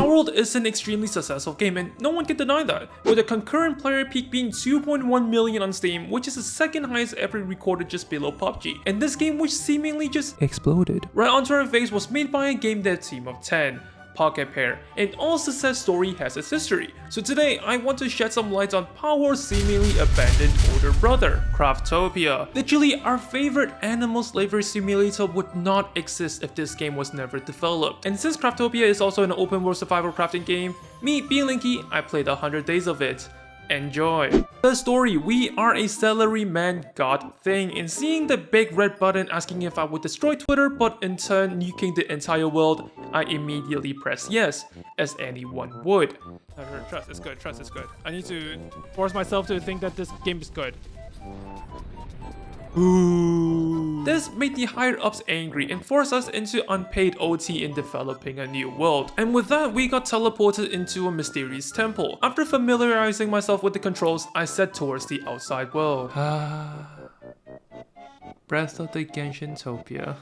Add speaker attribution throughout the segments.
Speaker 1: Palworld is an extremely successful game and no one can deny that, with a concurrent player peak being 2.1 million on Steam, which is the second highest ever recorded just below PUBG. And this game which seemingly just exploded right onto our face was made by a game dev team of 10. Pocket Pair, and all success story has its history. So today, I want to shed some light on Palworld's seemingly abandoned older brother, Craftopia. Literally, our favorite animal slavery simulator would not exist if this game was never developed. And since Craftopia is also an open world survival crafting game, me being Linky, I played 100 days of it. Enjoy. The story, we are a salaryman god thing, and seeing the big red button asking if I would destroy Twitter but in turn nuking the entire world, I immediately press yes, as anyone would. Trust is good, trust is good. I need to force myself to think that this game is good. Ooh. This made the higher ups angry and forced us into unpaid OT in developing a new world. And with that, we got teleported into a mysterious temple. After familiarizing myself with the controls, I set towards the outside world. Breath of the Genshintopia.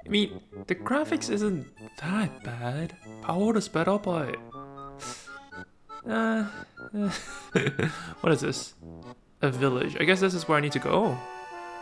Speaker 1: I mean, the graphics isn't that bad. Palworld is better, but... what is this? A village. I guess this is where I need to go.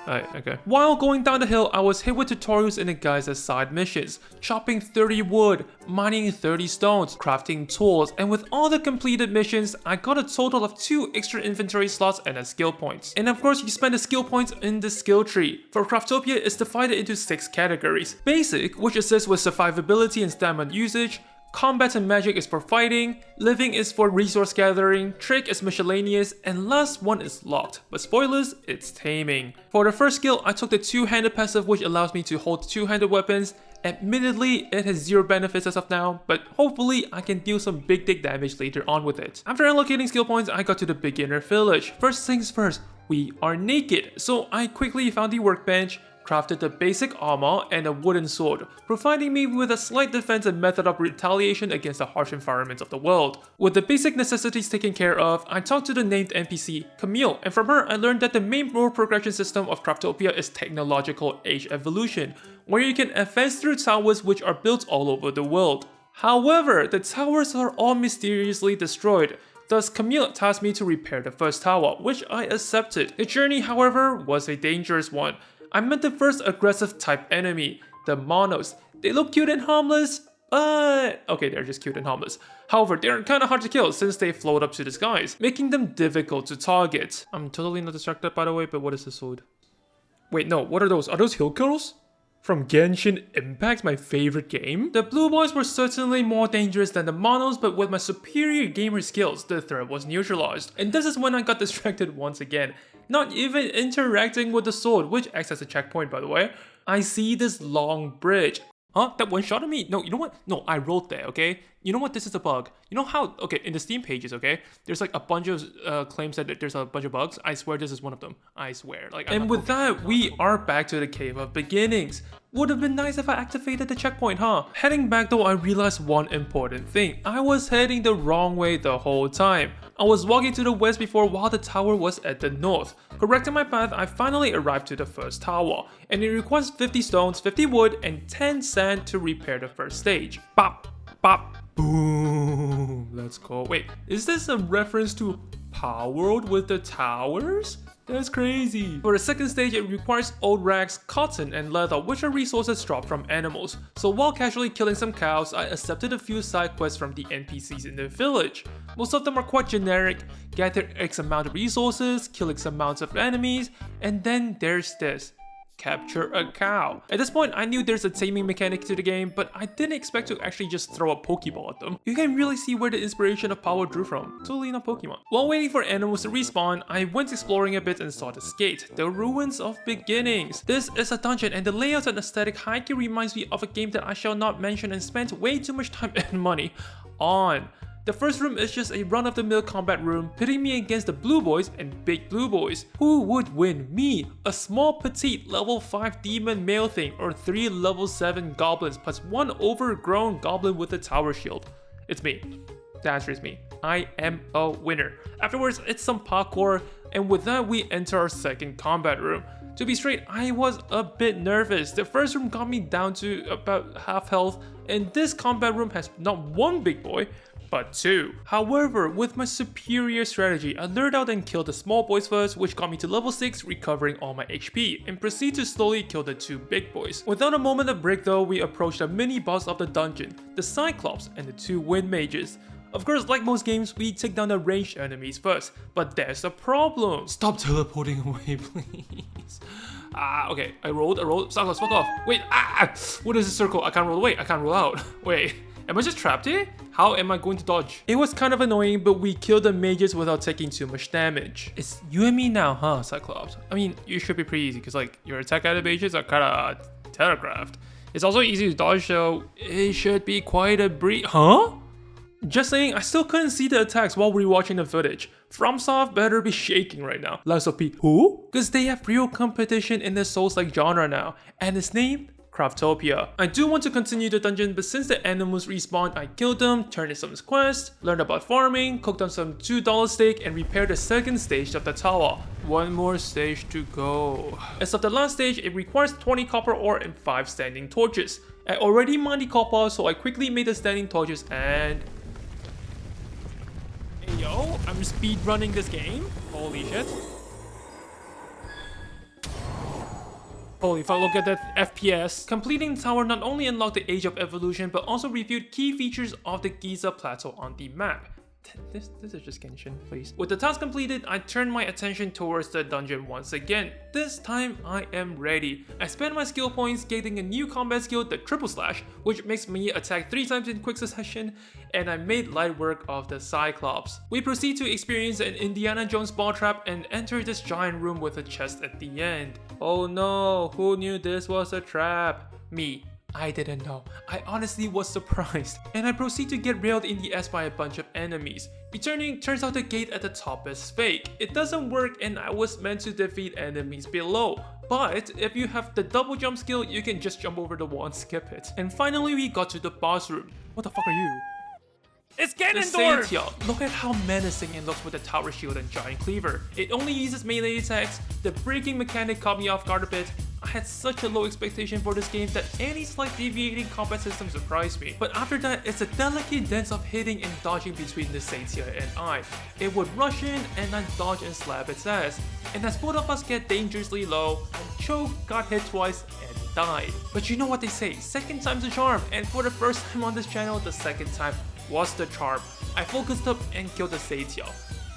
Speaker 1: Okay. While going down the hill, I was hit with tutorials in the guise as side missions, chopping 30 wood, mining 30 stones, crafting tools, and with all the completed missions, I got a total of 2 extra inventory slots and a skill points. And of course, you spend the skill points in the skill tree. For Craftopia, it's divided into 6 categories. Basic, which assists with survivability and stamina usage. Combat and magic is for fighting, living is for resource gathering, trick is miscellaneous, and last one is locked. But spoilers, it's taming. For the first skill, I took the two-handed passive, which allows me to hold two-handed weapons. Admittedly, it has 0 benefits as of now, but hopefully I can deal some big dick damage later on with it. After allocating skill points, I got to the beginner village. First things first, we are naked, so I quickly found the workbench, crafted the basic armor and a wooden sword, providing me with a slight defense and method of retaliation against the harsh environments of the world. With the basic necessities taken care of, I talked to the named NPC, Camille, and from her I learned that the main role progression system of Craftopia is technological age evolution, where you can advance through towers which are built all over the world. However, the towers are all mysteriously destroyed. Thus, Camille tasked me to repair the first tower, which I accepted. The journey, however, was a dangerous one. I met the first aggressive type enemy, the Monos. They look cute and harmless, but... okay, they're just cute and harmless. However, they're kinda hard to kill since they float up to the skies, making them difficult to target. I'm totally not distracted by the way, but what is this sword? Wait, no, what are those? Are those hill curls? From Genshin Impact, my favorite game? The blue boys were certainly more dangerous than the monos, but with my superior gamer skills, the threat was neutralized. And this is when I got distracted once again. Not even interacting with the sword, which acts as a checkpoint by the way. I see this long bridge. Huh? That one shot at me? No, you know what? No, I rolled there, okay? You know what? This is a bug. You know how, okay, in the Steam pages, okay? There's like a bunch of claims that there's a bunch of bugs. I swear this is one of them. I swear. Like, and with that, we are back to the Cave of Beginnings. Would have been nice if I activated the checkpoint, huh? Heading back though, I realized one important thing. I was heading the wrong way the whole time. I was walking to the west before while the tower was at the north. Correcting my path, I finally arrived to the first tower, and it requires 50 stones, 50 wood, and 10 sand to repair the first stage. Bop, bop, boom. Let's go. Wait, is this a reference to Palworld with the towers? That's crazy. For the second stage, it requires old rags, cotton, and leather, which are resources dropped from animals. So while casually killing some cows, I accepted a few side quests from the NPCs in the village. Most of them are quite generic: gather X amount of resources, kill X amounts of enemies, and then there's this: capture a cow. At this point, I knew there's a taming mechanic to the game, but I didn't expect to actually just throw a Pokeball at them. You can really see where the inspiration of Palworld drew from. Totally not Pokemon. While waiting for animals to respawn, I went exploring a bit and saw this gate, the Ruins of Beginnings. This is a dungeon, and the layout and aesthetic high-key reminds me of a game that I shall not mention and spent way too much time and money on. The first room is just a run-of-the-mill combat room, pitting me against the blue boys and big blue boys. Who would win? Me, a small petite level 5 demon male thing, or 3 level 7 goblins plus 1 overgrown goblin with a tower shield? It's me. The answer is me. I am a winner. Afterwards, it's some parkour, and with that we enter our second combat room. To be straight, I was a bit nervous. The first room got me down to about half health, and this combat room has not one big boy, but two. However, with my superior strategy, I lured out and killed the small boys first, which got me to level 6, recovering all my HP, and proceed to slowly kill the two big boys. Without a moment of break though, we approached the mini boss of the dungeon, the Cyclops and the two wind mages. Of course, like most games, we take down the ranged enemies first, but there's a problem. Stop teleporting away, please. Okay, I rolled, Cyclops, fuck off. Wait, what is this circle? I can't roll away, I can't roll out. Wait. Am I just trapped here? How am I going to dodge? It was kind of annoying, but we killed the mages without taking too much damage. It's you and me now, huh, Cyclops? I mean, you should be pretty easy, because like, your attack animations are kinda telegraphed. It's also easy to dodge, so it should be quite a breeze. Huh? Just saying, I still couldn't see the attacks while rewatching the footage. FromSoft better be shaking right now. Lies of P. Who? Because they have real competition in the Souls-like genre now, and its name? Craftopia. I do want to continue the dungeon, but since the animals respawned, I killed them, turned in some quests, learned about farming, cooked on some $2 steak, and repaired the second stage of the tower. One more stage to go. As of the last stage, it requires 20 copper ore and 5 standing torches. I already mined the copper, so I quickly made the standing torches and... Hey yo, I'm speedrunning this game? Holy shit. Holy fuck, look at that FPS. Completing the tower not only unlocked the Age of Evolution, but also reviewed key features of the Giza Plateau on the map. This is just Genshin, please. With the task completed, I turned my attention towards the dungeon once again. This time, I am ready. I spent my skill points getting a new combat skill, the Triple Slash, which makes me attack 3 times in quick succession, and I made light work of the Cyclops. We proceed to experience an Indiana Jones ball trap and enter this giant room with a chest at the end. Oh no, who knew this was a trap? Me. I didn't know. I honestly was surprised. And I proceed to get railed in the ass by a bunch of enemies. Returning, turns out the gate at the top is fake. It doesn't work and I was meant to defeat enemies below. But if you have the double jump skill, you can just jump over the wall and skip it. And finally we got to the boss room. What the fuck are you? It's Genshintopia! Look at how menacing it looks with the tower shield and giant cleaver. It only uses melee attacks. The breaking mechanic caught me off guard a bit. I had such a low expectation for this game that any slight deviating combat system surprised me. But after that, it's a delicate dance of hitting and dodging between the Satia and I. It would rush in and I'd dodge and slap its ass. And as both of us get dangerously low, I choked, got hit twice, and died. But you know what they say, second time's a charm, and for the first time on this channel, the second time was the charm. I focused up and killed the Satia,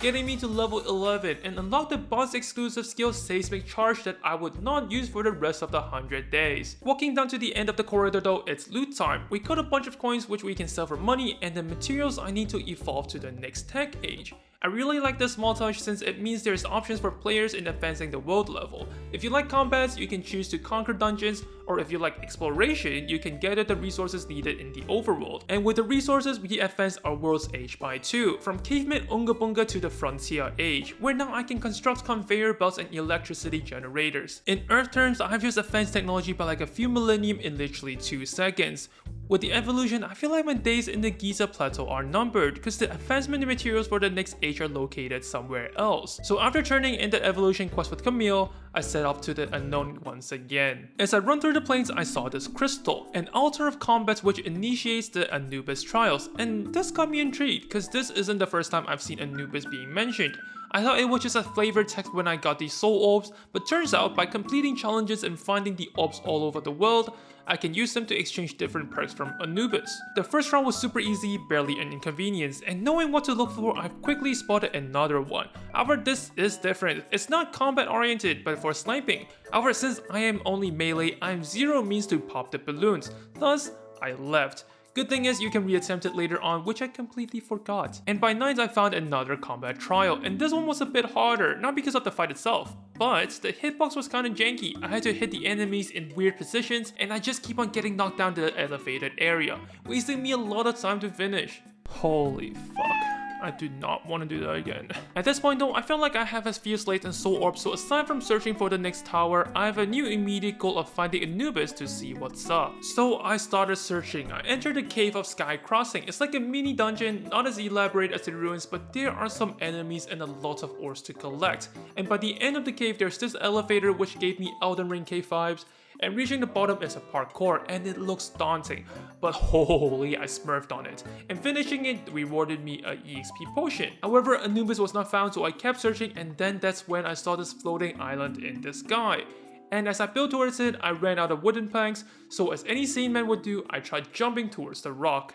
Speaker 1: getting me to level 11 and unlocked the boss exclusive skill Seismic Charge that I would not use for the rest of the 100 days. Walking down to the end of the corridor though, it's loot time. We got a bunch of coins which we can sell for money and the materials I need to evolve to the next tech age. I really like this small touch since it means there's options for players in advancing the world level. If you like combats, you can choose to conquer dungeons, or if you like exploration, you can gather the resources needed in the overworld. And with the resources, we advance our world's age by 2, from caveman Unga Bunga to the frontier age, where now I can construct conveyor belts and electricity generators. In Earth terms, I've just advanced technology by like a few millennium in literally 2 seconds. With the evolution, I feel like my days in the Giza Plateau are numbered because the advancement materials for the next age are located somewhere else. So after turning in the evolution quest with Camille, I set off to the unknown once again. As I run through the plains, I saw this crystal, an altar of combats which initiates the Anubis trials, and this got me intrigued because this isn't the first time I've seen Anubis being mentioned. I thought it was just a flavored text when I got these soul orbs, but turns out by completing challenges and finding the orbs all over the world, I can use them to exchange different perks from Anubis. The first round was super easy, barely an inconvenience, and knowing what to look for, I quickly spotted another one. However, this is different. It's not combat oriented, but for sniping. However, since I am only melee, I have zero means to pop the balloons, thus I left. Good thing is you can reattempt it later on, which I completely forgot. And by night I found another combat trial, and this one was a bit harder, not because of the fight itself, but the hitbox was kinda janky. I had to hit the enemies in weird positions, and I just keep on getting knocked down to the elevated area, wasting me a lot of time to finish. Holy fuck. I do not want to do that again. At this point though, I feel like I have a few slates and soul orbs, so aside from searching for the next tower, I have a new immediate goal of finding Anubis to see what's up. So I started searching. I entered the Cave of Sky Crossing. It's like a mini dungeon, not as elaborate as the ruins, but there are some enemies and a lot of ores to collect. And by the end of the cave, there's this elevator which gave me Elden Ring cave vibes. And reaching the bottom is a parkour and it looks daunting, but holy, I smurfed on it. And finishing it rewarded me a EXP potion. However, Anubis was not found, so I kept searching, and then that's when I saw this floating island in the sky. And as I built towards it, I ran out of wooden planks, so as any sane man would do, I tried jumping towards the rock.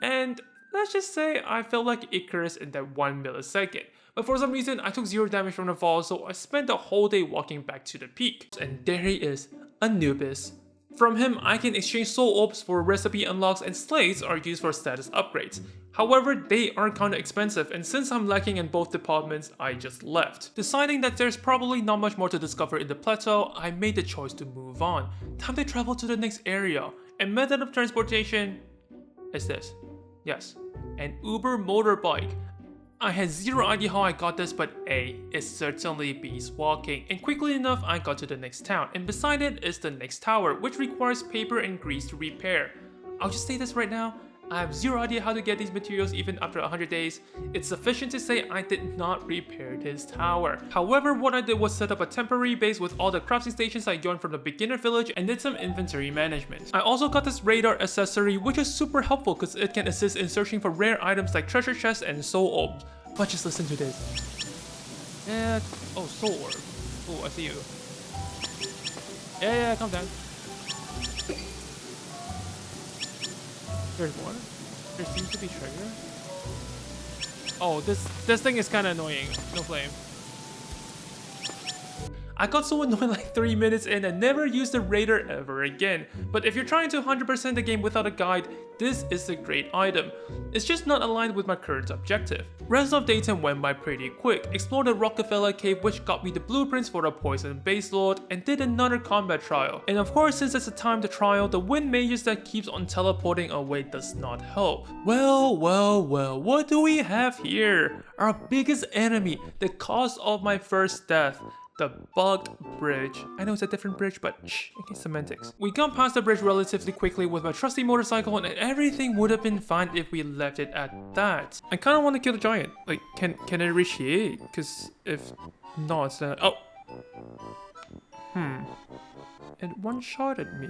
Speaker 1: And let's just say I felt like Icarus in that 1 millisecond. But for some reason, I took 0 damage from the fall, so I spent the whole day walking back to the peak. And there he is, Anubis. From him, I can exchange soul orbs for recipe unlocks, and slates are used for status upgrades. However, they are kinda expensive, and since I'm lacking in both departments, I just left. Deciding that there's probably not much more to discover in the plateau, I made the choice to move on. Time to travel to the next area. And method of transportation is this. Yes, an Uber motorbike. I had 0 idea how I got this, but A, it certainly beats walking. And quickly enough, I got to the next town, and beside it is the next tower, which requires paper and grease to repair. I'll just say this right now, I have 0 idea how to get these materials even after 100 days. It's sufficient to say I did not repair this tower. However, what I did was set up a temporary base with all the crafting stations I joined from the beginner village and did some inventory management. I also got this radar accessory, which is super helpful because it can assist in searching for rare items like treasure chests and soul orbs. But just listen to this. Yeah, oh, soul orb. Oh, I see you. Yeah, calm down. There's more? There seems to be treasure. Oh, this thing is kind of annoying. No flame. I got so annoyed like 3 minutes in and never used the radar ever again. But if you're trying to 100% the game without a guide, this is a great item. It's just not aligned with my current objective. Rest of daytime went by pretty quick. Explored the Rockefeller cave, which got me the blueprints for the poison base lord, and did another combat trial. And of course, since it's a timed trial, the wind mages that keeps on teleporting away does not help. Well, what do we have here? Our biggest enemy, the cause of my first death. The bugged bridge. I know it's a different bridge, but shh, it's semantics. We got past the bridge relatively quickly with my trusty motorcycle, and everything would have been fine if we left it at that. I kind of want to kill the giant. Like, can it reach here? Because if not, then oh. It one-shotted me.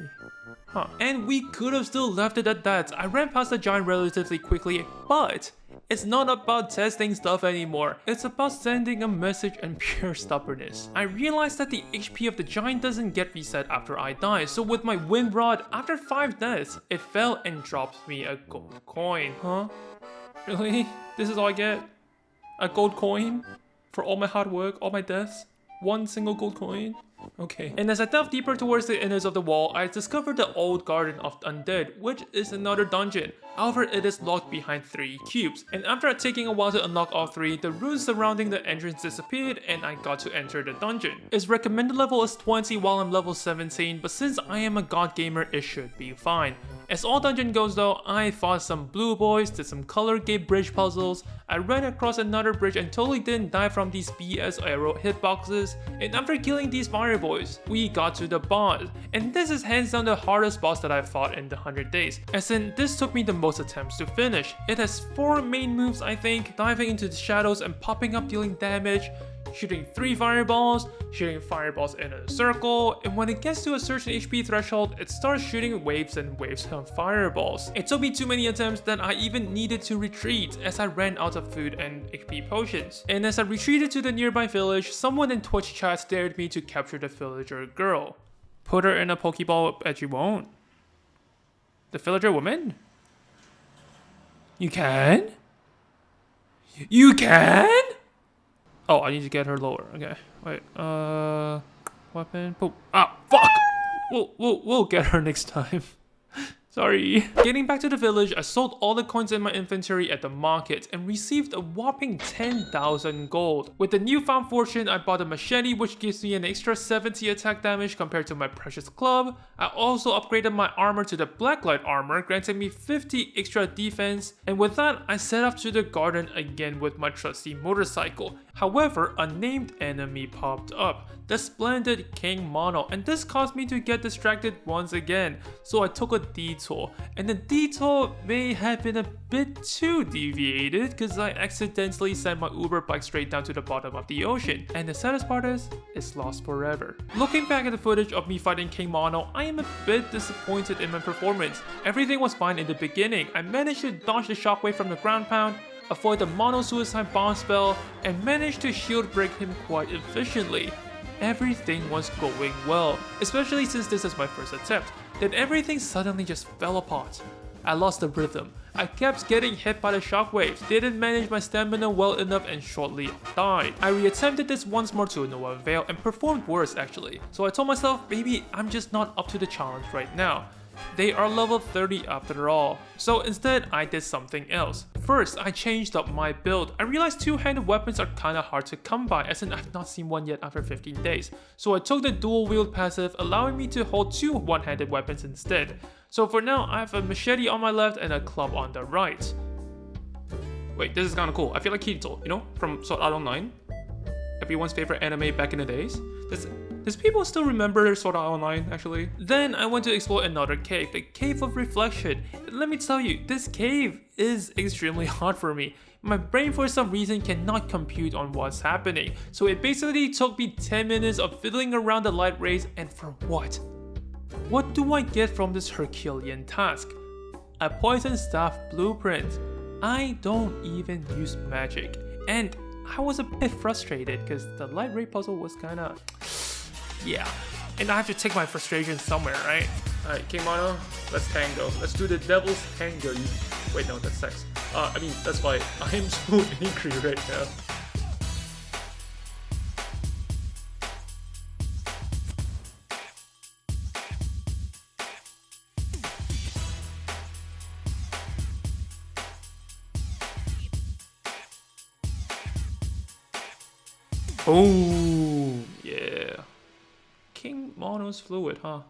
Speaker 1: Huh. And we could have still left it at that. I ran past the giant relatively quickly, but it's not about testing stuff anymore. It's about sending a message and pure stubbornness. I realized that the HP of the giant doesn't get reset after I die, so with my wind rod, after 5 deaths, it fell and dropped me a gold coin. Huh? Really? This is all I get? A gold coin? For all my hard work, all my deaths? 1 single gold coin? Okay. And as I delved deeper towards the inners of the wall, I discovered the old garden of undead, which is another dungeon. However, it is locked behind 3 cubes. And after taking a while to unlock all 3, the runes surrounding the entrance disappeared and I got to enter the dungeon. Its recommended level is 20 while I'm level 17, but since I am a god gamer, it should be fine. As all dungeon goes though, I fought some blue boys, did some color gate bridge puzzles, I ran across another bridge and totally didn't die from these BS arrow hitboxes, and after killing these fire boys, we got to the boss. And this is hands down the hardest boss that I've fought in the 100 days, as in this took me the most attempts to finish. It has 4 main moves I think, diving into the shadows and popping up dealing damage, shooting 3 fireballs, shooting fireballs in a circle, and when it gets to a certain HP threshold, it starts shooting waves and waves of fireballs. It took me too many attempts that I even needed to retreat as I ran out of food and HP potions. And as I retreated to the nearby village, someone in Twitch chat dared me to capture the villager girl. Put her in a Pokeball, but you won't. The villager woman? You can? You can? Oh, I need to get her lower. Okay, wait. Weapon. Boom. Ah, fuck. We'll get her next time. Sorry. Getting back to the village, I sold all the coins in my inventory at the market and received a whopping 10,000 gold. With the newfound fortune, I bought a machete which gives me an extra 70 attack damage compared to my precious club. I also upgraded my armor to the blacklight armor, granting me 50 extra defense. And with that, I set off to the garden again with my trusty motorcycle. However, a named enemy popped up, the splendid King Mono, and this caused me to get distracted once again. So I took a detour, and the detour may have been a bit too deviated because I accidentally sent my Uber bike straight down to the bottom of the ocean. And the saddest part is, it's lost forever. Looking back at the footage of me fighting King Mono, I am a bit disappointed in my performance. Everything was fine in the beginning. I managed to dodge the shockwave from the ground pound, avoid the mono suicide bomb spell, and managed to shield break him quite efficiently. Everything was going well, especially since this is my first attempt. Then everything suddenly just fell apart. I lost the rhythm. I kept getting hit by the shockwaves, didn't manage my stamina well enough, and shortly died. I reattempted this once more to no avail and performed worse actually. So I told myself, maybe I'm just not up to the challenge right now. They are level 30 after all. So instead, I did something else. First, I changed up my build. I realized two-handed weapons are kinda hard to come by, as in I've not seen one yet after 15 days. So I took the dual-wield passive, allowing me to hold two one-handed weapons instead. So for now, I have a machete on my left and a club on the right. Wait, this is kinda cool. I feel like Kirito, you know, from Sword Art Online? Everyone's favorite anime back in the days. Does people still remember Sword Art Online, actually? Then I went to explore another cave, the Cave of Reflection. Let me tell you, this cave is extremely hard for me. My brain for some reason cannot compute on what's happening, so it basically took me 10 minutes of fiddling around the light rays, and for what? What do I get from this Herculean task? A poison staff blueprint. I don't even use magic, and I was a bit frustrated because the light ray puzzle was kinda... yeah, and I have to take my frustration somewhere, right? Alright, King Mono, let's tango. Let's do the devil's tango. Wait, no, that's sex. I mean, that's why I am so angry right now. Oh, yeah. King Mono's fluid, huh?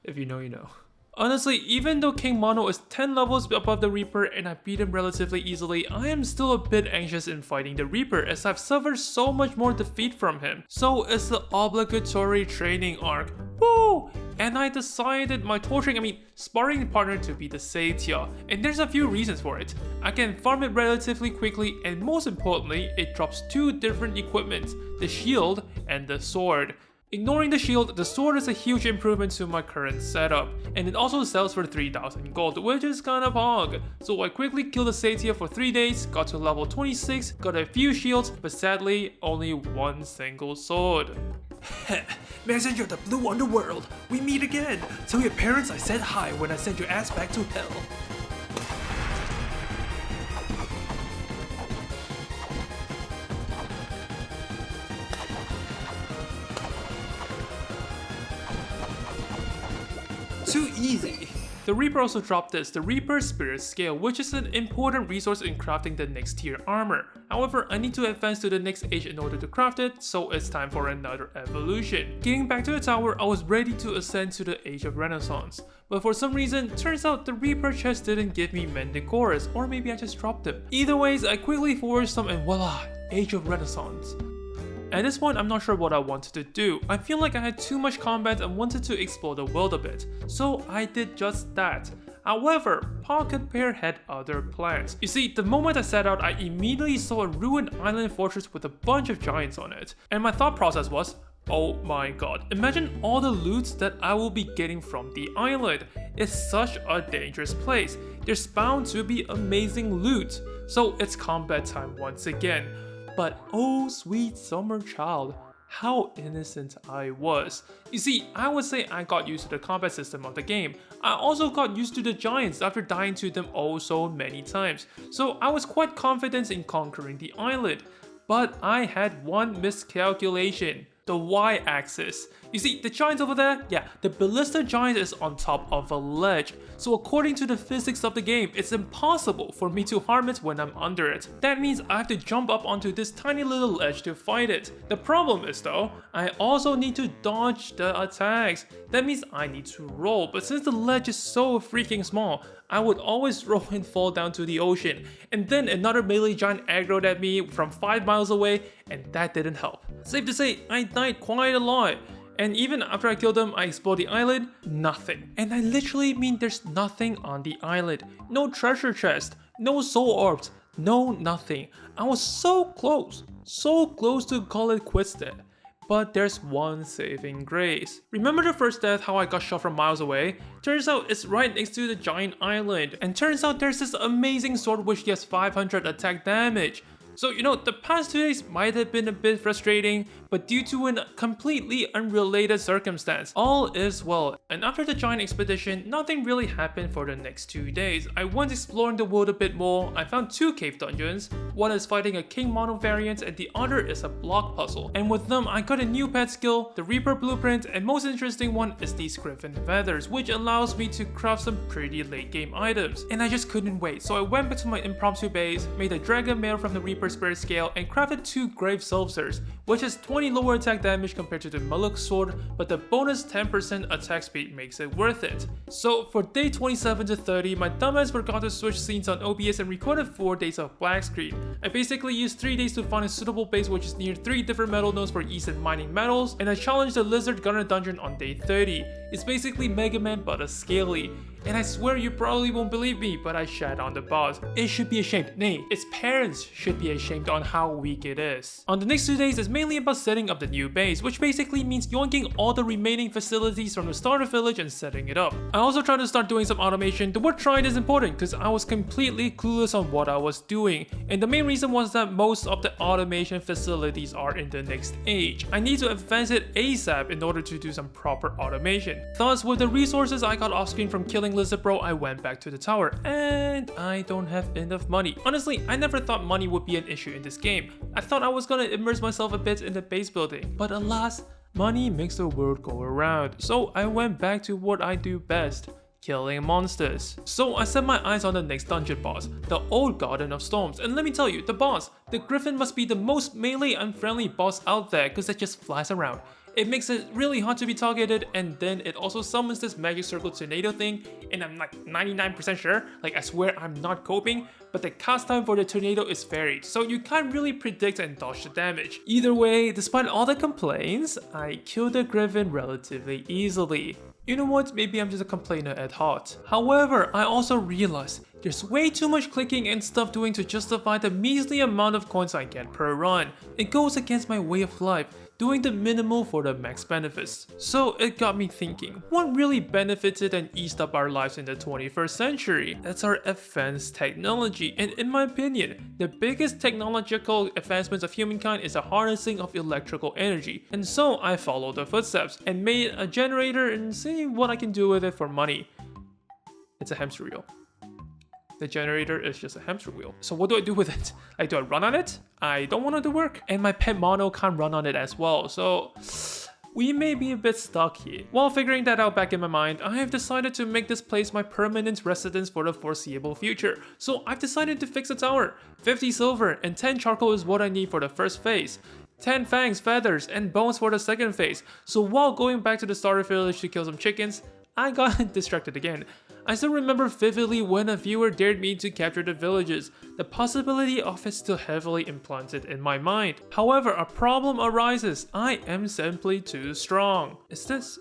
Speaker 1: If you know, you know. Honestly, even though King Mono is 10 levels above the Reaper and I beat him relatively easily, I am still a bit anxious in fighting the Reaper as I've suffered so much more defeat from him. So it's the obligatory training arc. Woo! And I decided my sparring partner to be the Satya, and there's a few reasons for it. I can farm it relatively quickly, and most importantly, it drops two different equipments, the shield and the sword. Ignoring the shield, the sword is a huge improvement to my current setup, and it also sells for 3,000 gold, which is kinda pog. So I quickly killed the Satya for 3 days, got to level 26, got a few shields, but sadly, only one single sword. Messenger of the Blue Underworld, we meet again. Tell your parents I said hi when I sent your ass back to hell. Too easy. The Reaper also dropped this, the Reaper Spirit Scale, which is an important resource in crafting the next tier armor. However, I need to advance to the next age in order to craft it, so it's time for another evolution. Getting back to the tower, I was ready to ascend to the Age of Renaissance. But for some reason, turns out the Reaper chest didn't give me Mendicorus, or maybe I just dropped them. Either ways, I quickly forged some and voila, Age of Renaissance. At this point, I'm not sure what I wanted to do. I feel like I had too much combat and wanted to explore the world a bit, so I did just that. However, Pocket Bear had other plans. You see, the moment I set out, I immediately saw a ruined island fortress with a bunch of giants on it. And my thought process was, oh my god, imagine all the loot that I will be getting from the island. It's such a dangerous place. There's bound to be amazing loot. So it's combat time once again. But oh sweet summer child, how innocent I was. You see, I would say I got used to the combat system of the game. I also got used to the giants after dying to them oh so many times, so I was quite confident in conquering the island. But I had one miscalculation. the y-axis. You see, the giants over there? Yeah, the ballista giant is on top of a ledge. So according to the physics of the game, it's impossible for me to harm it when I'm under it. That means I have to jump up onto this tiny little ledge to fight it. The problem is though, I also need to dodge the attacks. That means I need to roll, but since the ledge is so freaking small, I would always roll and fall down to the ocean. And then another melee giant aggroed at me from 5 miles away, and that didn't help. Safe to say, I died quite a lot. And even after I killed them, I explored the island, nothing. And I literally mean there's nothing on the island. No treasure chest, no soul orbs, no nothing. I was so close to call it quits there. But there's one saving grace. Remember the first death, how I got shot from miles away? Turns out it's right next to the giant island. And turns out there's this amazing sword which gets 500 attack damage. So you know, the past 2 days might have been a bit frustrating, but due to a completely unrelated circumstance, all is well. And after the giant expedition, nothing really happened for the next 2 days. I went exploring the world a bit more. I found 2 cave dungeons. One is fighting a king mono variant and the other is a block puzzle. And with them, I got a new pet skill, the Reaper blueprint, and most interesting one is these griffin feathers, which allows me to craft some pretty late game items. And I just couldn't wait, so I went back to my impromptu base, made a dragon male from the Reaper spirit scale, and crafted 2 grave silvers, which has 20 lower attack damage compared to the Maluk sword, but the bonus 10% attack speed makes it worth it. So for day 27 to 30, my dumbass forgot to switch scenes on OBS and recorded 4 days of black screen. I basically used 3 days to find a suitable base which is near 3 different metal nodes for ease in mining metals, and I challenged the lizard gunner dungeon on day 30. It's basically Mega Man but a scaly. And I swear you probably won't believe me, but I shat on the boss. It should be ashamed. Nay, its parents should be ashamed on how weak it is. On the next 2 days, it's mainly about setting up the new base, which basically means yoinking all the remaining facilities from the starter village and setting it up. I also tried to start doing some automation. The word tried is important because I was completely clueless on what I was doing. And the main reason was that most of the automation facilities are in the next age. I need to advance it ASAP in order to do some proper automation. Thus, with the resources I got off screen from killing Lizard Bro, I went back to the tower, and I don't have enough money. Honestly, I never thought money would be an issue in this game. I thought I was gonna immerse myself a bit in the base building, but alas, money makes the world go around. So I went back to what I do best, killing monsters. So I set my eyes on the next dungeon boss, the Old Garden of Storms, and let me tell you, the boss, the Griffin must be the most melee unfriendly boss out there because it just flies around. It makes it really hard to be targeted, and then it also summons this magic circle tornado thing, and I'm like 99% sure, like I swear I'm not coping, but the cast time for the tornado is varied, so you can't really predict and dodge the damage. Either way, despite all the complaints, I killed the Griffin relatively easily. You know what, maybe I'm just a complainer at heart. However, I also realized there's way too much clicking and stuff doing to justify the measly amount of coins I get per run. It goes against my way of life, doing the minimal for the max benefits. So it got me thinking, what really benefited and eased up our lives in the 21st century? That's our advanced technology, and in my opinion, the biggest technological advancements of humankind is the harnessing of electrical energy. And so I followed the footsteps and made a generator and see what I can do with it for money. It's a hamster wheel. The generator is just a hamster wheel. So what do I do with it? Like, do I run on it? I don't want it to work. And my pet mono can't run on it as well. So we may be a bit stuck here. While figuring that out back in my mind, I have decided to make this place my permanent residence for the foreseeable future. So I've decided to fix a tower. 50 silver and 10 charcoal is what I need for the first phase. 10 fangs, feathers, and bones for the second phase. So while going back to the starter village to kill some chickens, I got distracted again. I still remember vividly when a viewer dared me to capture the villages. The possibility of it still heavily implanted in my mind. However, a problem arises. I am simply too strong. Is this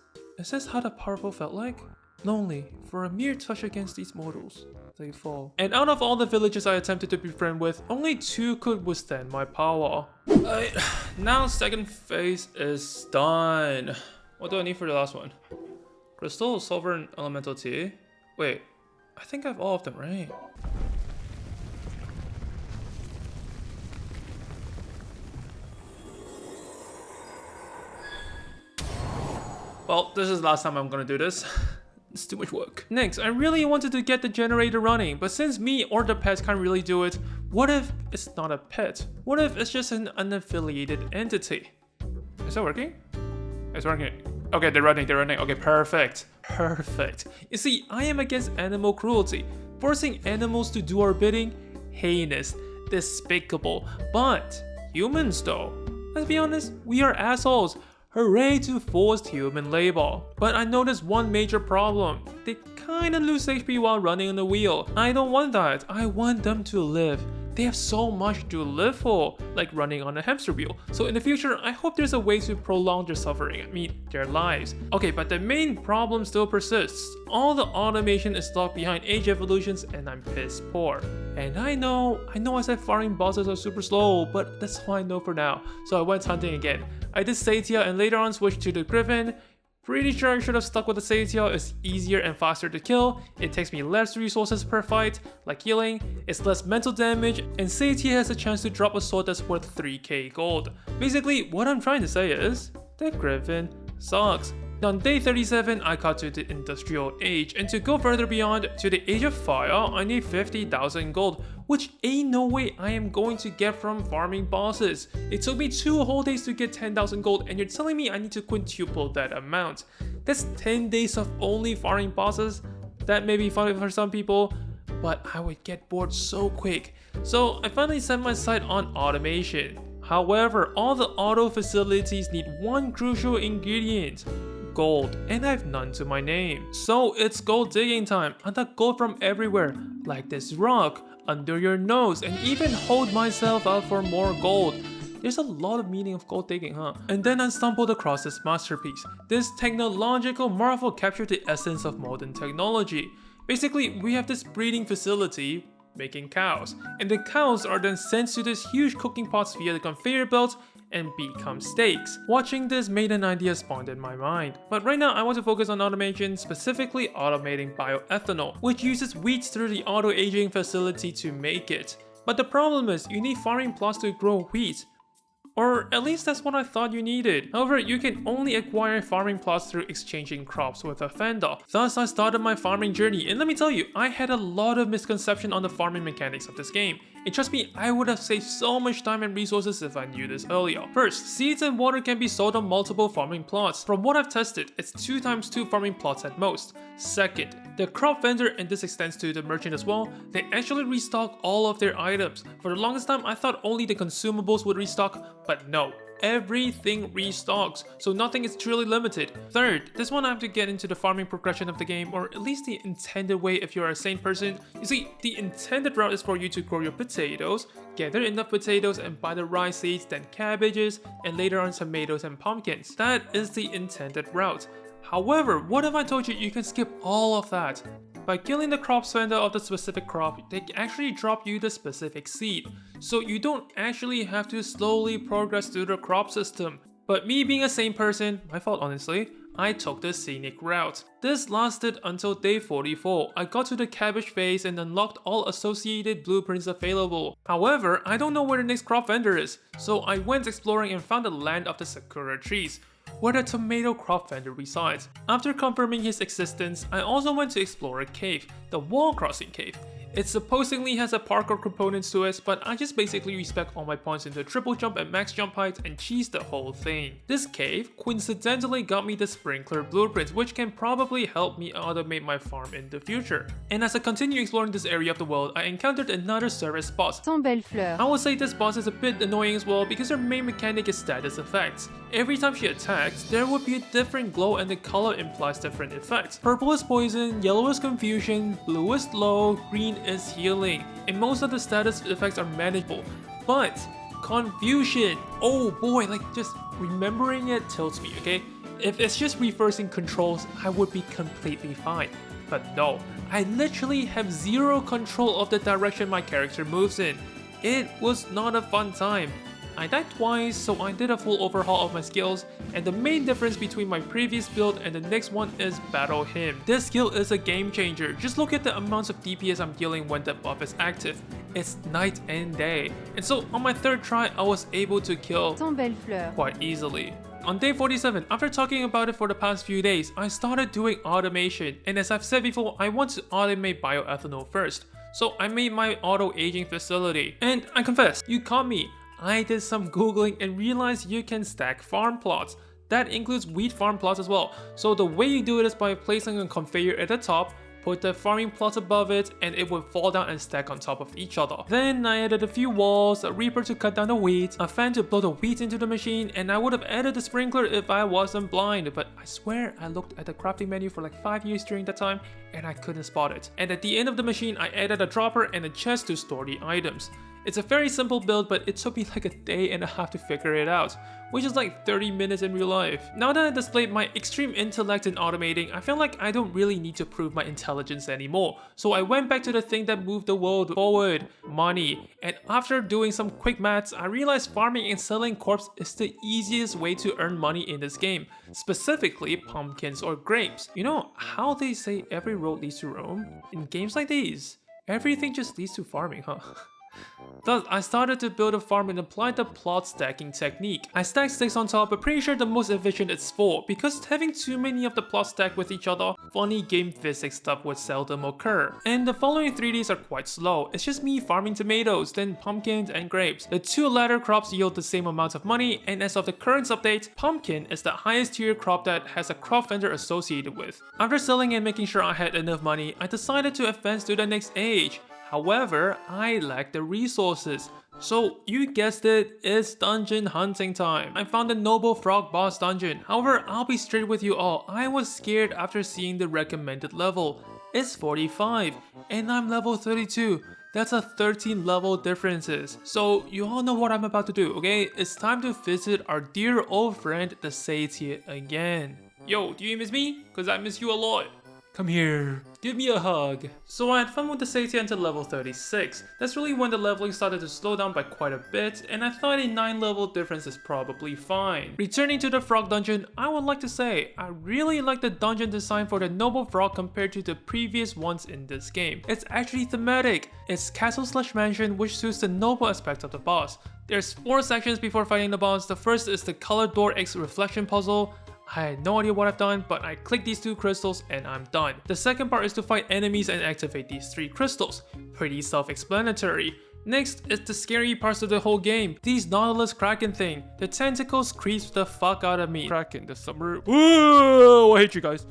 Speaker 1: how the powerful felt like? Lonely, for a mere touch against these mortals, they fall. And out of all the villages I attempted to befriend with, only 2 could withstand my power. Now second phase is done. What do I need for the last one? Crystal, silver, and elemental tea. Wait, I think I have all of them, right? Well, this is the last time I'm gonna do this. It's too much work. Next, I really wanted to get the generator running, but since me or the pets can't really do it, what if it's not a pet? What if it's just an unaffiliated entity? Is that working? It's working. Okay, they're running. Okay, perfect. Perfect. You see, I am against animal cruelty. Forcing animals to do our bidding, heinous, despicable. But humans though, let's be honest, we are assholes. Hooray to forced human labor. But I noticed one major problem. They kinda lose HP while running on the wheel. I don't want that. I want them to live. They have so much to live for, like running on a hamster wheel. So in the future, I hope there's a way to prolong their suffering, their lives. Okay, but the main problem still persists. All the automation is locked behind age evolutions and I'm piss poor. And I know I said farming bosses are super slow, but that's all I know for now. So I went hunting again. I did Satia and later on switched to the Griffin. Pretty sure I should have stuck with the Satia. It's easier and faster to kill, it takes me less resources per fight, like healing, it's less mental damage, and Satia has a chance to drop a sword that's worth 3k gold. Basically, what I'm trying to say is, the Griffin sucks. On day 37, I got to the Industrial Age, and to go further beyond, to the Age of Fire, I need 50,000 gold, which ain't no way I am going to get from farming bosses. It took me 2 whole days to get 10,000 gold, and you're telling me I need to quintuple that amount. That's 10 days of only farming bosses. That may be fun for some people, but I would get bored so quick. So I finally set my sight on automation. However, all the auto facilities need one crucial ingredient. Gold, and I have none to my name. So it's gold digging time. I got gold from everywhere, like this rock, under your nose, and even hold myself out for more gold. There's a lot of meaning of gold digging, huh? And then I stumbled across this masterpiece. This technological marvel captured the essence of modern technology. Basically, we have this breeding facility making cows, and the cows are then sent to this huge cooking pots via the conveyor belt and become steaks. Watching this made an idea spawned in my mind. But right now I want to focus on automation, specifically automating bioethanol, which uses wheat through the auto-aging facility to make it. But the problem is, you need farming plots to grow wheat. Or at least that's what I thought you needed. However, you can only acquire farming plots through exchanging crops with a vendor. Thus, I started my farming journey, and let me tell you, I had a lot of misconception on the farming mechanics of this game. And trust me, I would have saved so much time and resources if I knew this earlier. First, seeds and water can be sold on multiple farming plots. From what I've tested, it's 2 times 2 farming plots at most. Second, the crop vendor, and this extends to the merchant as well, they actually restock all of their items. For the longest time, I thought only the consumables would restock, but no. Everything restocks, so nothing is truly limited. Third, this one I have to get into the farming progression of the game, or at least the intended way if you're a sane person. You see, the intended route is for you to grow your potatoes, gather enough potatoes and buy the rice seeds, then cabbages, and later on tomatoes and pumpkins. That is the intended route. However, what if I told you you can skip all of that? By killing the crops vendor of the specific crop, they actually drop you the specific seed, so you don't actually have to slowly progress through the crop system. But me being a sane person, my fault honestly, I took the scenic route. This lasted until day 44. I got to the cabbage phase and unlocked all associated blueprints available. However, I don't know where the next crop vendor is, so I went exploring and found the land of the sakura trees, where the tomato crop vendor resides. After confirming his existence, I also went to explore a cave, the wall crossing cave. It supposedly has a parkour components to it, but I just basically respec all my points into triple jump and max jump height and cheese the whole thing. This cave coincidentally got me the sprinkler blueprints, which can probably help me automate my farm in the future. And as I continue exploring this area of the world, I encountered another service boss. I would say this boss is a bit annoying as well because her main mechanic is status effects. Every time she attacks, there would be a different glow and the color implies different effects. Purple is poison, yellow is confusion, blue is low, green is healing, and most of the status effects are manageable. But confusion, oh boy, like just remembering it tilts me, okay? If it's just reversing controls, I would be completely fine. But no, I literally have zero control of the direction my character moves in. It was not a fun time. I died twice, so I did a full overhaul of my skills, and the main difference between my previous build and the next one is Battle Hymn. This skill is a game changer. Just look at the amounts of DPS I'm dealing when the buff is active. It's night and day. And so on my third try, I was able to kill quite easily. On day 47, after talking about it for the past few days, I started doing automation, and as I've said before, I want to automate bioethanol first. So I made my auto-aging facility, and I confess, you caught me. I did some googling and realized you can stack farm plots. That includes wheat farm plots as well. So the way you do it is by placing a conveyor at the top, put the farming plots above it, and it would fall down and stack on top of each other. Then I added a few walls, a reaper to cut down the wheat, a fan to blow the wheat into the machine, and I would have added the sprinkler if I wasn't blind, but I swear I looked at the crafting menu for like 5 years during that time and I couldn't spot it. And at the end of the machine, I added a dropper and a chest to store the items. It's a very simple build, but it took me like a day and a half to figure it out, which is like 30 minutes in real life. Now that I displayed my extreme intellect in automating, I feel like I don't really need to prove my intelligence anymore. So I went back to the thing that moved the world forward, money. And after doing some quick maths, I realized farming and selling crops is the easiest way to earn money in this game, specifically pumpkins or grapes. You know how they say every road leads to Rome? In games like these, everything just leads to farming, huh? Thus, I started to build a farm and applied the plot stacking technique. I stacked 6 on top, but pretty sure the most efficient is 4, because having too many of the plots stacked with each other, funny game physics stuff would seldom occur. And the following 3 days are quite slow. It's just me farming tomatoes, then pumpkins and grapes. The 2 latter crops yield the same amount of money, and as of the current update, pumpkin is the highest tier crop that has a crop vendor associated with. After selling and making sure I had enough money, I decided to advance to the next age. However, I lack the resources. So you guessed it, it's dungeon hunting time. I found the Noble Frog boss dungeon. However, I'll be straight with you all, I was scared after seeing the recommended level. It's 45 and I'm level 32. That's a 13 level differences. So you all know what I'm about to do, okay? It's time to visit our dear old friend the Satyr again. Yo, do you miss me? Cause I miss you a lot. Come here, give me a hug. So I had fun with the Satyr until level 36. That's really when the leveling started to slow down by quite a bit, and I thought a 9 level difference is probably fine. Returning to the frog dungeon, I would like to say, I really like the dungeon design for the Noble Frog compared to the previous ones in this game. It's actually thematic. It's castle/mansion, which suits the noble aspect of the boss. There's 4 sections before fighting the boss. The first is the Colored Door X reflection puzzle. I had no idea what I've done, but I clicked these 2 crystals and I'm done. The second part is to fight enemies and activate these 3 crystals. Pretty self-explanatory. Next is the scary parts of the whole game. These Nautilus Kraken thing. The tentacles creeps the fuck out of me. Kraken, the submarine. Whoa! I hate you guys.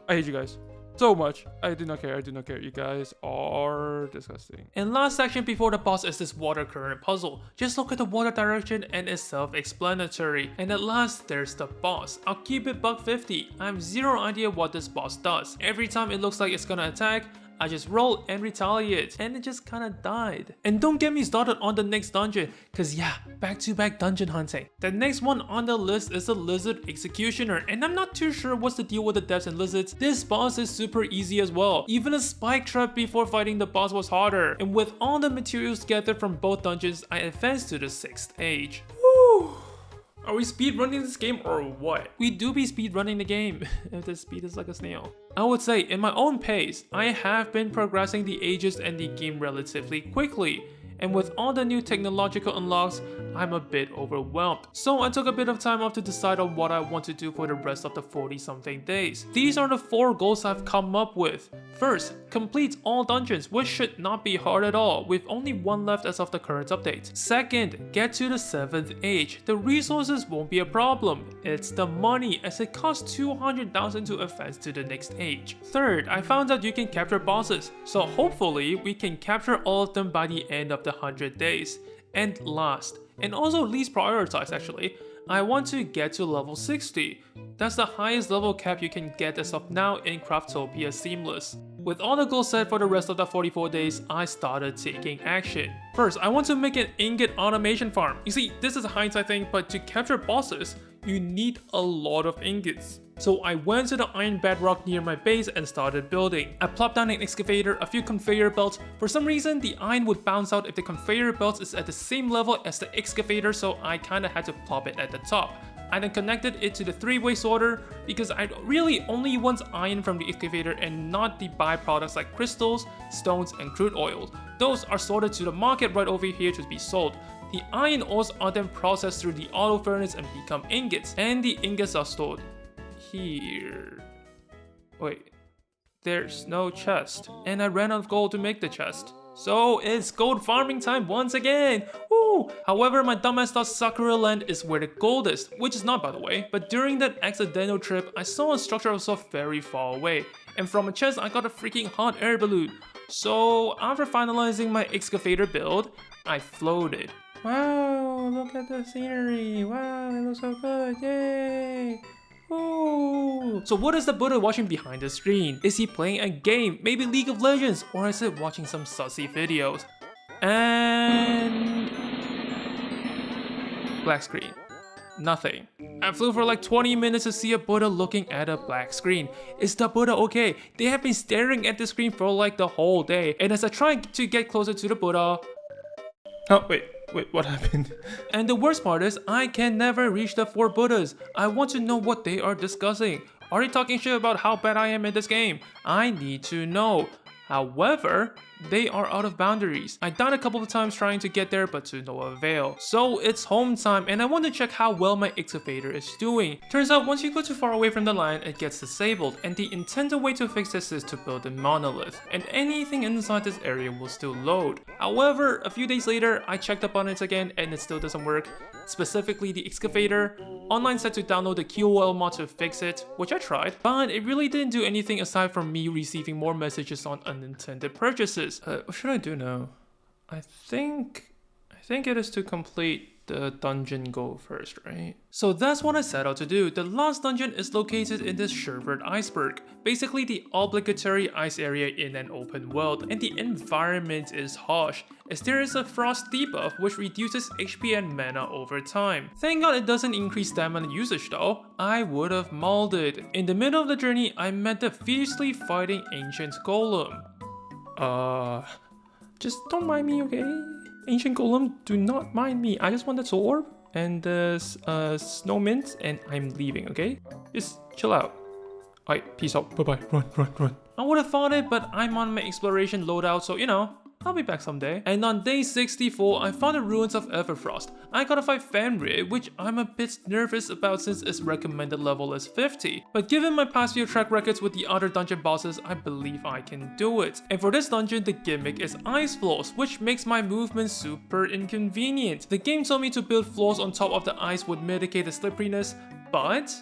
Speaker 1: I hate you guys so much. I do not care. I do not care. You guys are disgusting. And last section before the boss is this water current puzzle. Just look at the water direction and it's self-explanatory. And at last, there's the boss. I'll keep it $1.50. I have zero idea what this boss does. Every time it looks like it's gonna attack, I just rolled and retaliate, and it just kinda died. And don't get me started on the next dungeon, cause yeah, back-to-back dungeon hunting. The next one on the list is the Lizard Executioner, and I'm not too sure what's the deal with the devs and lizards. This boss is super easy as well. Even a spike trap before fighting the boss was harder. And with all the materials gathered from both dungeons, I advanced to the 6th age. Woo! Are we speedrunning this game or what? We do be speedrunning the game, if the speed is like a snail. I would say, in my own pace, I have been progressing the ages and the game relatively quickly. And with all the new technological unlocks, I'm a bit overwhelmed. So I took a bit of time off to decide on what I want to do for the rest of the 40-something days. These are the 4 goals I've come up with. First, complete all dungeons, which should not be hard at all, with only 1 left as of the current update. Second, get to the 7th age. The resources won't be a problem. It's the money, as it costs 200,000 to advance to the next age. Third, I found out you can capture bosses, so hopefully we can capture all of them by the end of the 100 days. And last, and also least prioritized actually, I want to get to level 60. That's the highest level cap you can get as of now in Craftopia Seamless. With all the goals set for the rest of the 44 days, I started taking action. First, I want to make an ingot automation farm. You see, this is a hindsight thing, but to capture bosses, you need a lot of ingots. So I went to the iron bedrock near my base and started building. I plopped down an excavator, a few conveyor belts. For some reason, the iron would bounce out if the conveyor belt is at the same level as the excavator, so I kinda had to plop it at the top. I then connected it to the 3-way sorter because I really only want iron from the excavator and not the byproducts like crystals, stones, and crude oil. Those are sorted to the market right over here to be sold. The iron ores are then processed through the auto furnace and become ingots, and the ingots are stored here. Wait, there's no chest, and I ran out of gold to make the chest. So it's gold farming time once again! Woo! However, my dumbass thought Sakura Land is where the gold is, which is not by the way, but during that accidental trip, I saw a structure I saw very far away, and from a chest I got a freaking hot air balloon. So after finalizing my excavator build, I floated. Wow, look at the scenery, wow, it looks so good, yay! Ooh. So what is the Buddha watching behind the screen? Is he playing a game, maybe League of Legends, or is it watching some sussy videos? And... black screen. Nothing. I flew for like 20 minutes to see a Buddha looking at a black screen. Is the Buddha okay? They have been staring at the screen for like the whole day, and as I try to get closer to the Buddha... Oh, wait, what happened? And the worst part is, I can never reach the 4 Buddhas. I want to know what they are discussing. Are they talking shit about how bad I am in this game? I need to know. However, they are out of boundaries. I died a couple of times trying to get there, but to no avail. So it's home time, and I want to check how well my excavator is doing. Turns out once you go too far away from the line, it gets disabled, and the intended way to fix this is to build a monolith, and anything inside this area will still load. However, a few days later, I checked up on it again, and it still doesn't work. Specifically the excavator. Online said to download the QOL mod to fix it, which I tried, but it really didn't do anything aside from me receiving more messages on unintended purchases. What should I do now? I think it is to complete the dungeon goal first, right? So that's what I set out to do. The last dungeon is located in this Sherbert iceberg, basically the obligatory ice area in an open world, and the environment is harsh, as there is a frost debuff which reduces HP and mana over time. Thank god it doesn't increase stamina usage though, I would have molded. In the middle of the journey, I met the fiercely fighting ancient golem. Just don't mind me, okay? Ancient Golem, do not mind me. I just want that orb and the snow mint, and I'm leaving, okay? Just chill out. Alright, peace out. Bye-bye. Run. I would have thought it, but I'm on my exploration loadout, so you know, I'll be back someday. And on day 64, I found the ruins of Everfrost. I gotta fight Fenrir, which I'm a bit nervous about since its recommended level is 50. But given my past few track records with the other dungeon bosses, I believe I can do it. And for this dungeon, the gimmick is ice floors, which makes my movement super inconvenient. The game told me to build floors on top of the ice would mitigate the slipperiness, but...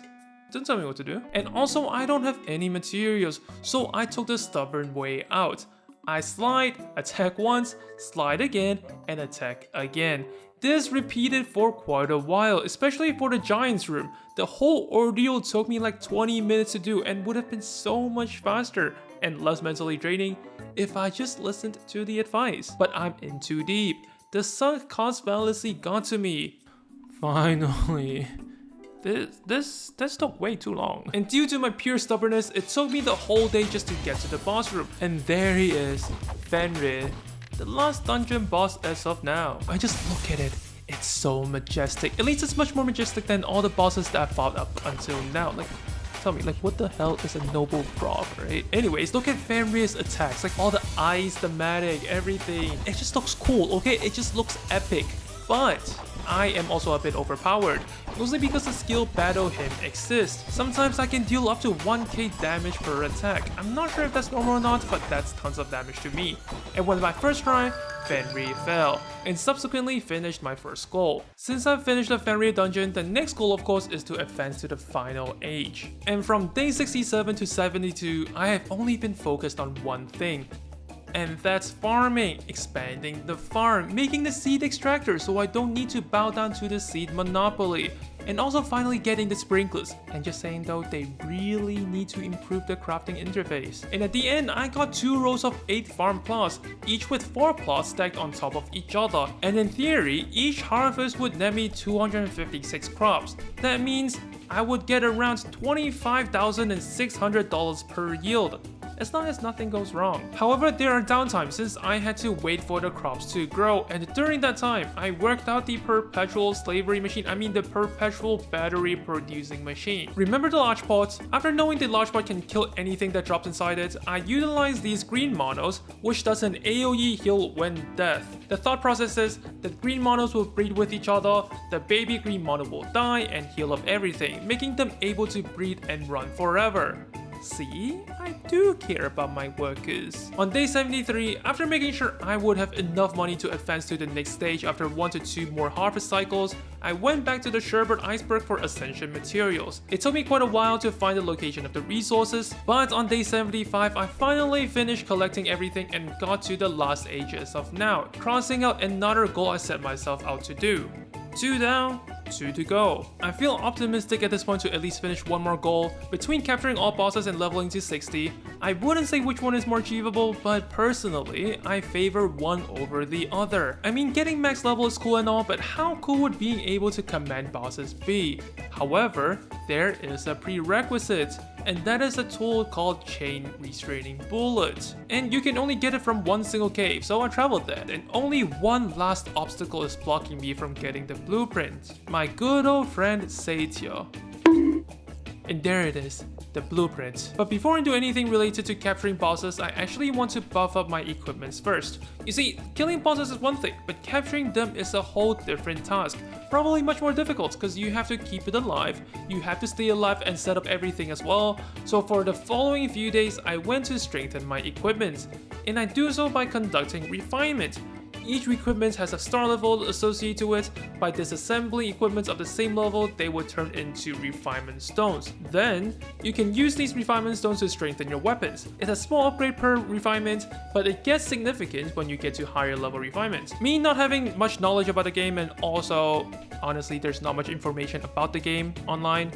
Speaker 1: don't tell me what to do. And also, I don't have any materials, so I took the stubborn way out. I slide, attack once, slide again, and attack again. This repeated for quite a while, especially for the Giant's Room. The whole ordeal took me like 20 minutes to do and would have been so much faster and less mentally draining if I just listened to the advice. But I'm in too deep. The sunk cost fallacy got to me. Finally. This took way too long. And due to my pure stubbornness, it took me the whole day just to get to the boss room. And there he is, Fenrir, the last dungeon boss as of now. I just look at it, it's so majestic. At least it's much more majestic than all the bosses that I fought up until now. Like, tell me, like, what the hell is a noble frog, right? Anyways, look at Fenrir's attacks, like all the eyes, thematic, everything. It just looks cool, okay? It just looks epic. But I am also a bit overpowered, mostly because the skill Battle Hymn exists. Sometimes I can deal up to 1k damage per attack. I'm not sure if that's normal or not, but that's tons of damage to me. And with my first try, Fenrir fell, and subsequently finished my first goal. Since I've finished the Fenrir dungeon, the next goal of course is to advance to the final age. And from day 67 to 72, I have only been focused on one thing. And that's farming, expanding the farm, making the seed extractor so I don't need to bow down to the seed monopoly, and also finally getting the sprinklers. And just saying though, they really need to improve the crafting interface. And at the end, I got 2 rows of 8 farm plots, each with 4 plots stacked on top of each other. And in theory, each harvest would net me 256 crops. That means I would get around $25,600 per yield, as long as nothing goes wrong. However, there are downtimes since I had to wait for the crops to grow, and during that time, I worked out the perpetual slavery machine, the perpetual battery producing machine. Remember the large pots? After knowing the large pot can kill anything that drops inside it, I utilized these green monos, which does an AoE heal when death. The thought process is that green monos will breed with each other, the baby green mono will die and heal up everything, making them able to breed and run forever. See, I do care about my workers. On day 73, after making sure I would have enough money to advance to the next stage after 1 to 2 more harvest cycles, I went back to the Sherbert iceberg for ascension materials. It took me quite a while to find the location of the resources, but on day 75 I finally finished collecting everything and got to the last age as of now, crossing out another goal I set myself out to do. 2 down, 2 to go. I feel optimistic at this point to at least finish one more goal. Between capturing all bosses and leveling to 60, I wouldn't say which one is more achievable, but personally, I favor one over the other. I mean, getting max level is cool and all, but how cool would being able to command bosses be? However, there is a prerequisite, and that is a tool called Chain Restraining Bullet. And you can only get it from one single cave, so I traveled there, and only one last obstacle is blocking me from getting the blueprint. My good old friend Satya. And there it is, the blueprint. But before I do anything related to capturing bosses, I actually want to buff up my equipments first. You see, killing bosses is one thing, but capturing them is a whole different task. Probably much more difficult because you have to keep it alive, you have to stay alive and set up everything as well. So for the following few days, I went to strengthen my equipment. And I do so by conducting refinement. Each equipment has a star level associated to it. By disassembling equipment of the same level, they will turn into refinement stones. Then, you can use these refinement stones to strengthen your weapons. It's a small upgrade per refinement, but it gets significant when you get to higher level refinement. Me not having much knowledge about the game, and also, honestly, there's not much information about the game online.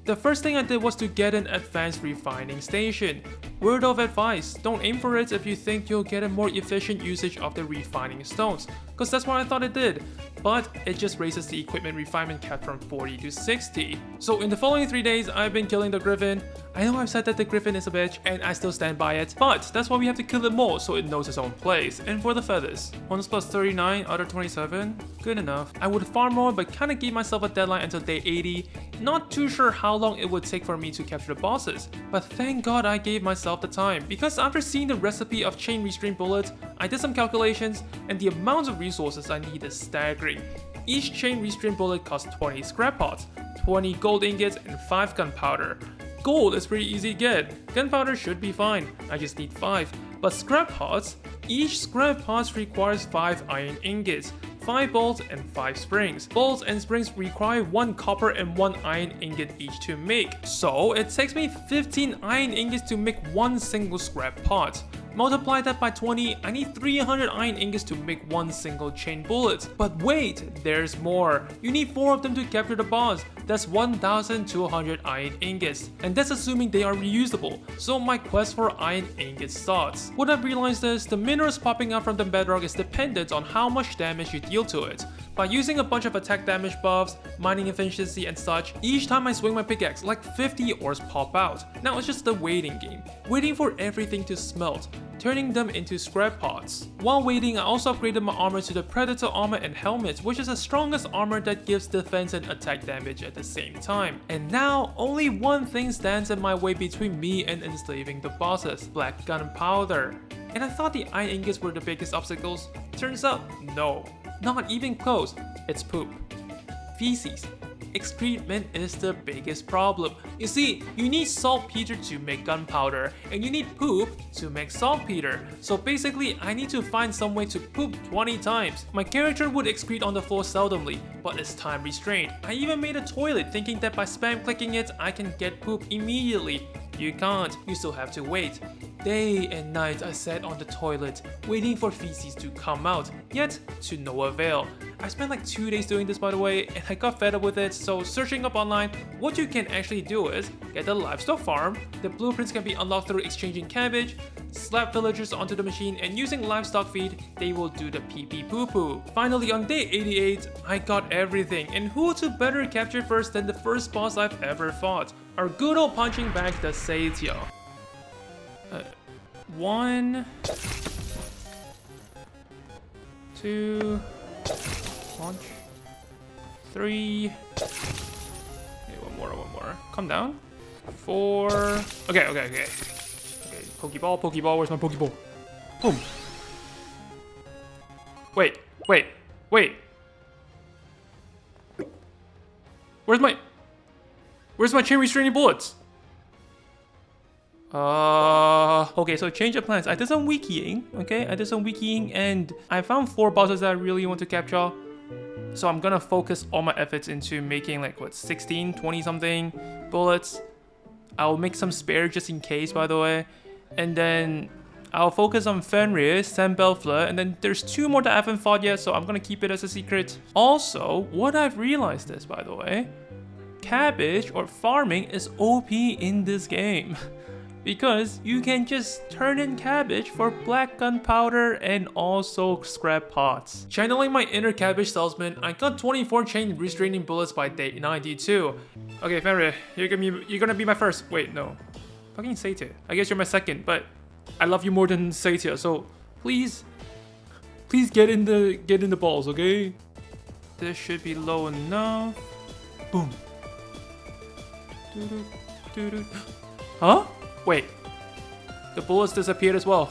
Speaker 1: The first thing I did was to get an advanced refining station. Word of advice, don't aim for it if you think you'll get a more efficient usage of the refining stones, cause that's what I thought it did, but it just raises the equipment refinement cap from 40 to 60. So in the following 3 days, I've been killing the griffin. I know I've said that the griffin is a bitch, and I still stand by it, but that's why we have to kill it more so it knows its own place. And for the feathers, 1 plus 39 out of 27, good enough. I would farm more, but kinda gave myself a deadline until day 80. Not too sure how long it would take for me to capture the bosses, but thank God I gave myself the time, because after seeing the recipe of Chain Restraint Bullet, I did some calculations, and the amount of resources I need is staggering. Each Chain Restraint Bullet costs 20 scrap pots, 20 gold ingots, and 5 gunpowder. Gold is pretty easy to get, gunpowder should be fine, I just need 5, but scrap pots, each scrap pot requires 5 iron ingots, 5 bolts and 5 springs. Bolts and springs require 1 copper and 1 iron ingot each to make. So it takes me 15 iron ingots to make 1 single scrap pot. Multiply that by 20, I need 300 iron ingots to make 1 single chain bullet. But wait, there's more. You need 4 of them to capture the boss. That's 1,200 iron ingots. And that's assuming they are reusable. So my quest for iron ingots starts. What I've realized is the minerals popping out from the bedrock is dependent on how much damage you deal to it. By using a bunch of attack damage buffs, mining efficiency and such, each time I swing my pickaxe, like 50 ores pop out. Now it's just a waiting game, waiting for everything to smelt, turning them into scrap pots. While waiting, I also upgraded my armor to the Predator armor and helmet, which is the strongest armor that gives defense and attack damage at the same time. And now, only one thing stands in my way between me and enslaving the bosses, black gunpowder. And I thought the iron ingots were the biggest obstacles. Turns out, no. Not even close, it's poop. Feces. Excrement is the biggest problem. You see, you need saltpeter to make gunpowder, and you need poop to make saltpeter. So basically, I need to find some way to poop 20 times. My character would excrete on the floor seldomly, but it's time restrained. I even made a toilet thinking that by spam clicking it, I can get poop immediately. You can't, you still have to wait. Day and night I sat on the toilet, waiting for feces to come out, yet to no avail. I spent like 2 days doing this by the way, and I got fed up with it, so searching up online, what you can actually do is get a livestock farm, the blueprints can be unlocked through exchanging cabbage, slap villagers onto the machine, and using livestock feed, they will do the pee-pee poo-poo. Finally on day 88, I got everything, and who to better capture first than the first boss I've ever fought, our good old punching bag, the Satya. 1, 2, launch, 3, okay, one more, calm down, 4, okay, Pokeball, where's my Pokeball? Boom. Wait, where's my chain restraining bullets? Okay, so change of plans. I did some wikiing, okay? I did some wikiing and I found 4 bosses that I really want to capture. So I'm gonna focus all my efforts into making like, what, 16, 20 something bullets. I'll make some spare just in case, by the way. And then I'll focus on Fenrir, Sandbelfler, and then there's 2 more that I haven't fought yet, so I'm gonna keep it as a secret. Also, what I've realized is, by the way, cabbage or farming is OP in this game. Because you can just turn in cabbage for black gunpowder and also scrap pots. Channeling my inner cabbage salesman, I got 24 chain restraining bullets by day 92. Okay, Fenrir, you're gonna be my first. Wait, no. Fucking Satya. I guess you're my second, but I love you more than Satya, so please get in the balls, okay? This should be low enough. Boom. Huh? Wait, the bullets disappeared as well.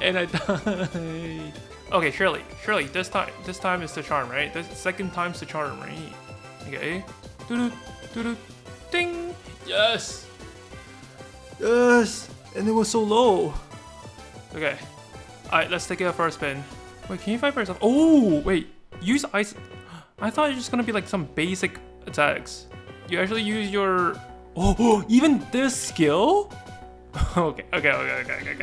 Speaker 1: And I died. Okay, surely, this time is the charm, right? The second time's the charm, right? Okay. Ding! Yes! Yes! And it was so low. Okay. Alright, let's take a first spin. Wait, can you fight for yourself? Oh, wait. Use ice. I thought it was just gonna be like some basic attacks. You actually use your... Oh, even this skill? Okay.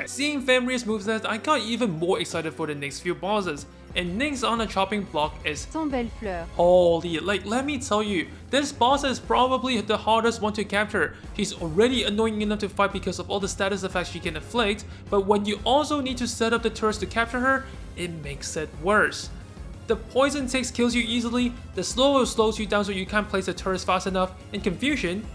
Speaker 1: Seeing Fenrir's moveset, I got even more excited for the next few bosses. And next on the chopping block is...
Speaker 2: Sandbelfler.
Speaker 1: Holy, like, let me tell you, this boss is probably the hardest one to capture. She's already annoying enough to fight because of all the status effects she can inflict, but when you also need to set up the turrets to capture her, it makes it worse. The poison takes kills you easily, the slow slows you down so you can't place the turrets fast enough, and confusion,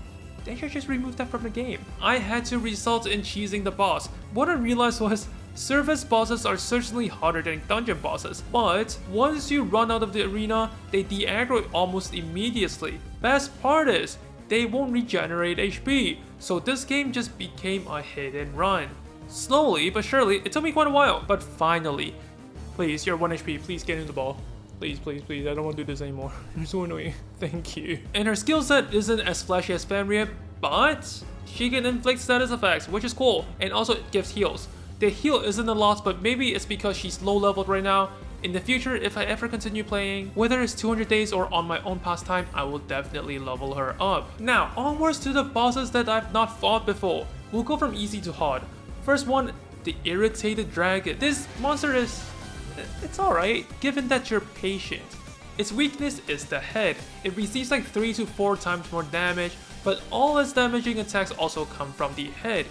Speaker 1: they should just remove that from the game. I had to result in cheesing the boss. What I realized was, surface bosses are certainly harder than dungeon bosses, but once you run out of the arena, they de-aggro almost immediately. Best part is, they won't regenerate HP, so this game just became a hit and run. Slowly but surely, it took me quite a while, but finally. Please, you're 1 HP, please get in the ball. Please, I don't want to do this anymore. You're so annoying. Thank you. And her skill set isn't as flashy as Fenrir, but she can inflict status effects, which is cool, and also it gives heals. The heal isn't a lot, but maybe it's because she's low leveled right now. In the future, if I ever continue playing, whether it's 200 days or on my own pastime, I will definitely level her up. Now, onwards to the bosses that I've not fought before. We'll go from easy to hard. First one, the Irritated Dragon. This monster is... it's alright, given that you're patient. Its weakness is the head. It receives like 3 to 4 times more damage, but all its damaging attacks also come from the head.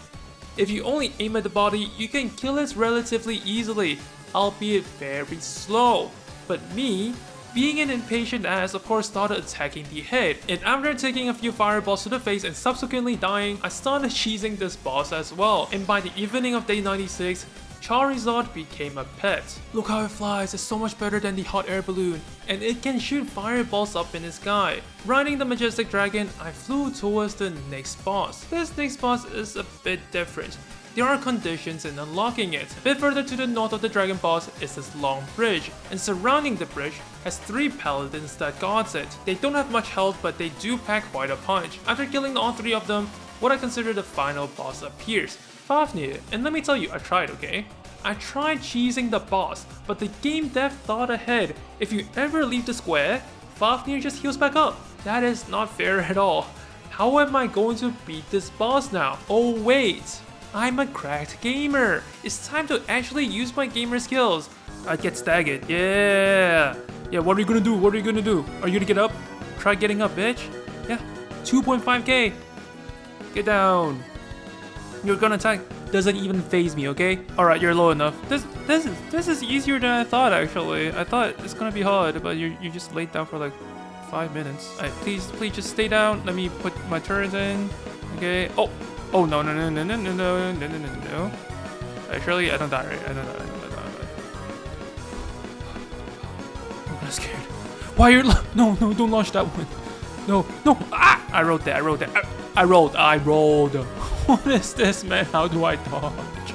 Speaker 1: If you only aim at the body, you can kill it relatively easily, albeit very slow. But me, being an impatient ass, of course started attacking the head, and after taking a few fireballs to the face and subsequently dying, I started cheesing this boss as well, and by the evening of day 96, Charizard became a pet. Look how it flies, it's so much better than the hot air balloon, and it can shoot fireballs up in the sky. Riding the majestic dragon, I flew towards the next boss. This next boss is a bit different. There are conditions in unlocking it. A bit further to the north of the dragon boss is this long bridge, and surrounding the bridge has 3 paladins that guards it. They don't have much health, but they do pack quite a punch. After killing all 3 of them, what I consider the final boss appears. Fafnir, and let me tell you, I tried, okay? I tried cheesing the boss, but the game dev thought ahead. If you ever leave the square, Fafnir just heals back up. That is not fair at all. How am I going to beat this boss now? Oh wait, I'm a cracked gamer. It's time to actually use my gamer skills. I get staggered, yeah. Yeah, what are you gonna do? What are you gonna do? Are you gonna get up? Try getting up, bitch. Yeah, 2.5k. Get down. You're gonna attack. Doesn't even phase me, okay? Alright, you're low enough. This is easier than I thought, actually. I thought it's gonna be hard, but you just laid down for like 5 minutes. Alright, please just stay down. Let me put my turrets in. Okay. Oh no. Alright, surely I don't die, right? I don't die. I'm kind of scared. Why are you no, don't launch that one. No. Ah! I rolled that. I rolled. What is this, man? How do I dodge?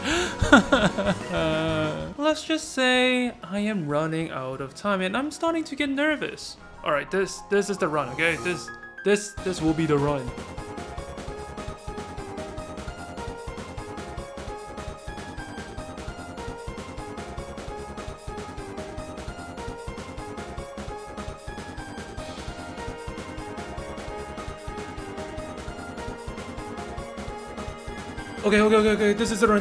Speaker 1: Let's just say I am running out of time and I'm starting to get nervous. Alright, this is the run, okay? This will be the run. Okay. This is the run.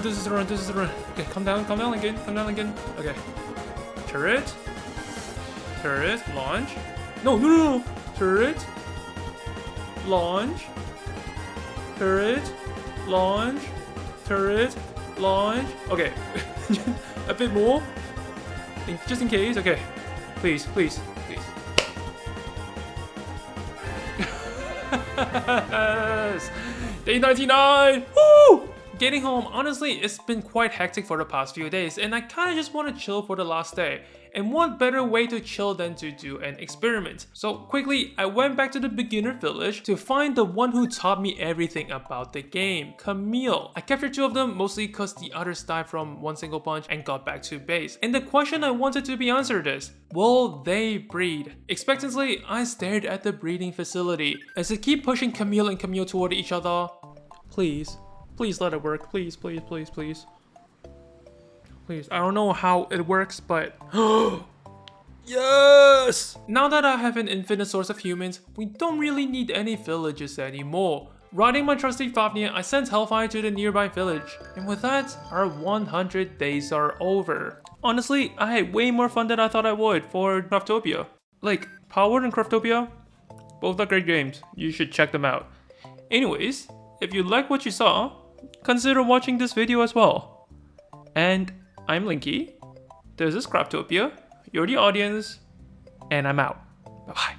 Speaker 1: Okay, calm down, Lincoln. Okay. Turret, launch. No. Turret, launch. Turret, launch. Okay. A bit more. Just in case. Okay. Please. Yes! Day 99! Woo! Getting home, honestly, it's been quite hectic for the past few days, and I kinda just want to chill for the last day. And what better way to chill than to do an experiment? So quickly, I went back to the beginner village to find the one who taught me everything about the game, Camille. I captured 2 of them, mostly cause the others died from one single punch and got back to base. And the question I wanted to be answered is, will they breed? Expectantly, I stared at the breeding facility. As I keep pushing Camille and Camille toward each other, please let it work, please. Please, I don't know how it works, but yes! Now that I have an infinite source of humans, we don't really need any villages anymore. Riding my trusty Fafnir, I sent Hellfire to the nearby village. And with that, our 100 days are over. Honestly, I had way more fun than I thought I would for Craftopia. Like, Palworld and Craftopia, both are great games. You should check them out. Anyways, if you like what you saw, consider watching this video as well. And I'm Linky, this is Craftopia, you're the audience, and I'm out. Bye bye.